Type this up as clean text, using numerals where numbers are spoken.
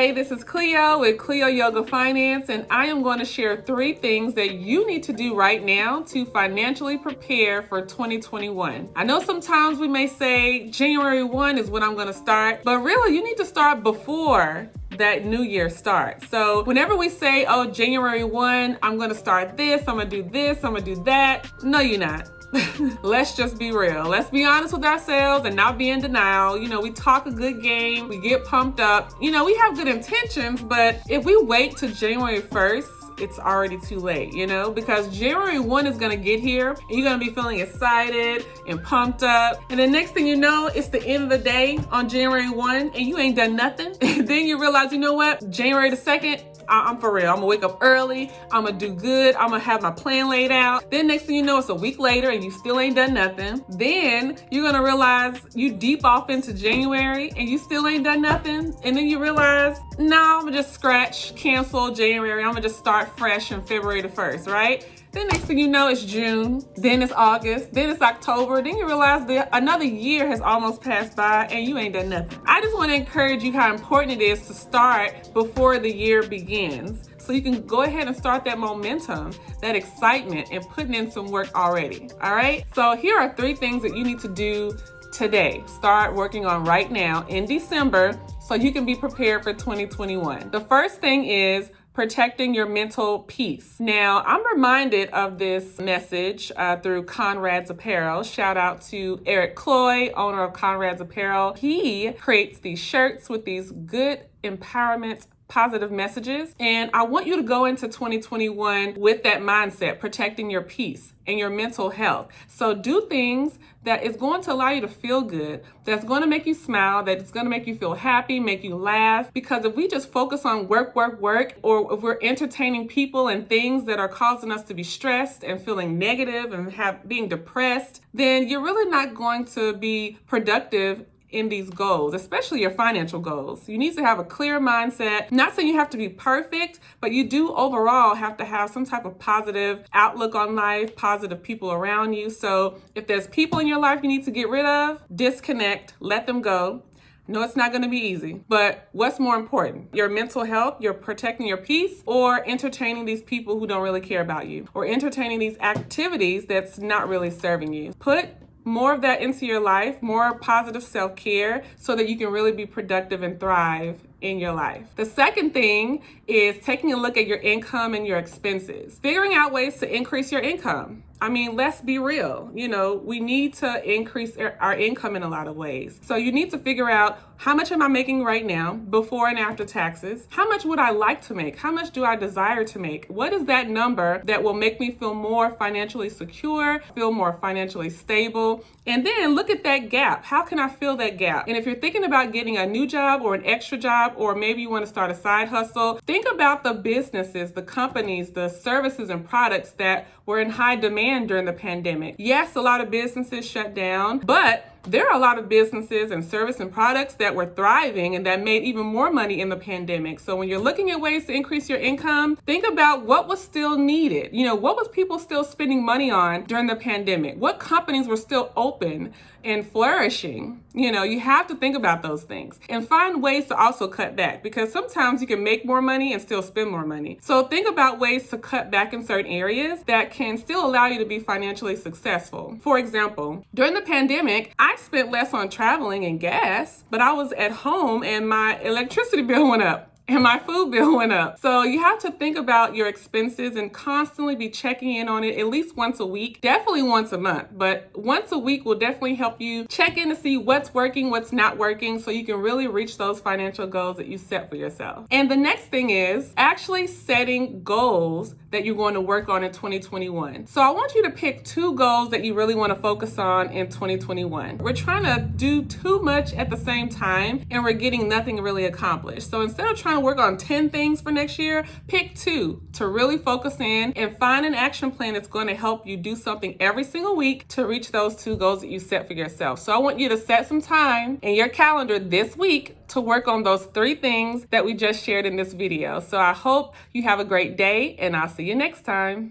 Hey, this is Cleo with Cleo Yoga Finance, and I am going to share 3 things that you need to do right now to financially prepare for 2021. I know sometimes we may say January 1 is when I'm going to start, but really you need to start before that new year starts. So whenever we say, oh, January 1, I'm going to start this, I'm going to do this, I'm going to do that. No, you're not. Let's just be real. Let's be honest with ourselves and not be in denial. You know, we talk a good game, we get pumped up. You know, we have good intentions, but if we wait till January 1st, it's already too late, you know, because January 1 is going to get here and you're going to be feeling excited and pumped up. And the next thing you know, it's the end of the day on January 1 and you ain't done nothing. And then you realize, you know what, January the 2nd, I'm for real. I'm gonna wake up early. I'm gonna do good. I'm gonna have my plan laid out. Then next thing you know, it's a week later and you still ain't done nothing. Then you're gonna realize you deep off into January and you still ain't done nothing. And then you realize, no, I'm gonna just scratch, cancel January. I'm gonna just start fresh on February the 1st, right? Then next thing you know, it's June, then it's August, then it's October, then you realize that another year has almost passed by and you ain't done nothing. I just want to encourage you how important it is to start before the year begins so you can go ahead and start that momentum, that excitement, and putting in some work already, all right? So here are 3 things that you need to do today. Start working on right now in December so you can be prepared for 2021. The first thing is protecting your mental peace. Now, I'm reminded of this message through Conrad's Apparel. Shout out to Eric Cloy, owner of Conrad's Apparel. He creates these shirts with these good empowerment positive messages. And I want you to go into 2021 with that mindset, protecting your peace and your mental health. So do things that is going to allow you to feel good, that's going to make you smile, that's going to make you feel happy, make you laugh. Because if we just focus on work, or if we're entertaining people and things that are causing us to be stressed and feeling negative and being depressed, then you're really not going to be productive in these goals, especially your financial goals. You need to have a clear mindset. Not saying you have to be perfect, but you do overall have to have some type of positive outlook on life, positive people around you. So if there's people in your life you need to get rid of, disconnect, let them go. No, it's not going to be easy, but what's more important? Your mental health, you're protecting your peace, or entertaining these people who don't really care about you, or entertaining these activities that's not really serving you. Put more of that into your life, more positive self-care so that you can really be productive and thrive in your life. The second thing is taking a look at your income and your expenses. Figuring out ways to increase your income. I mean, let's be real. You know, we need to increase our income in a lot of ways. So you need to figure out, how much am I making right now, before and after taxes? How much would I like to make? How much do I desire to make? What is that number that will make me feel more financially secure, feel more financially stable? And then look at that gap. How can I fill that gap? And if you're thinking about getting a new job or an extra job, or maybe you want to start a side hustle, think about the businesses, the companies, the services and products that were in high demand during the pandemic. Yes, a lot of businesses shut down, but there are a lot of businesses and service and products that were thriving and that made even more money in the pandemic. So when you're looking at ways to increase your income, think about what was still needed. You know, what was people still spending money on during the pandemic? What companies were still open and flourishing? You know, you have to think about those things and find ways to also cut back, because sometimes you can make more money and still spend more money. So think about ways to cut back in certain areas that can still allow you to be financially successful. For example, during the pandemic, I spent less on traveling and gas, but I was at home and my electricity bill went up and my food bill went up. So you have to think about your expenses and constantly be checking in on it at least once a week, definitely once a month, but once a week will definitely help you check in to see what's working, what's not working, so you can really reach those financial goals that you set for yourself. And the next thing is actually setting goals that you're going to work on in 2021. So I want you to pick 2 goals that you really want to focus on in 2021. We're trying to do too much at the same time and we're getting nothing really accomplished. So instead of trying to work on 10 things for next year, pick 2 to really focus in and find an action plan that's going to help you do something every single week to reach those 2 goals that you set for yourself. So I want you to set some time in your calendar this week to work on those 3 things that we just shared in this video. So I hope you have a great day and I'll see you next time.